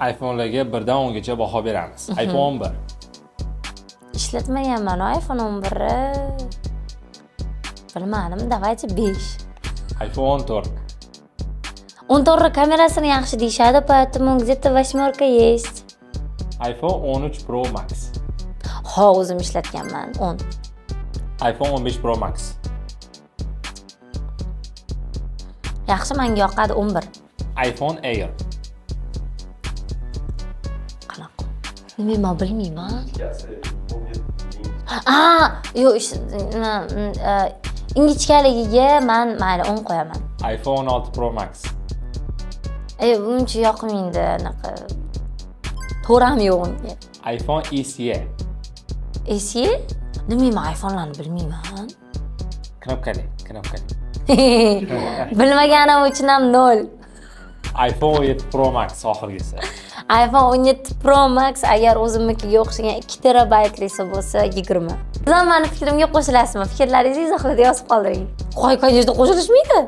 iPhone'larga 1 dan 10 gacha baho beramiz. iPhone 11. Ishlatmaganman iPhone 11'ni. Bilmadim, давайте 5. iPhone 14. 14 kamerasini yaxshi deyishadi, поэтому где-то 8 есть. iPhone 13 Pro Max. Ha, o'zim ishlatganman 10. iPhone 15 Pro Max. Yaxshi, menga yoqadi 11. iPhone Air. Qanaqa? Men bilmayman. Yo'q, ingichkaligiga men mayli 10 qo'yaman. iPhone 16 Pro Max. Buncha yoqmaydi anaqa. To'ram yo'q unga. iPhone SE. SE? Men iPhone'larni bilmayman. Knopkali. Bilmaganim uchun ham 0. iPhone 17 Pro Max oxirgisi. iPhone 17 Pro Max agar o'zimnikiga o'xshagan 2 terabaytlisi bo'lsa 20. Siz ham meni fikrimga qo'shilasizmi? Fikrlaringizni izohlarda yozib qoldiring. Qo'y, конечно, qo'shilishmaydi.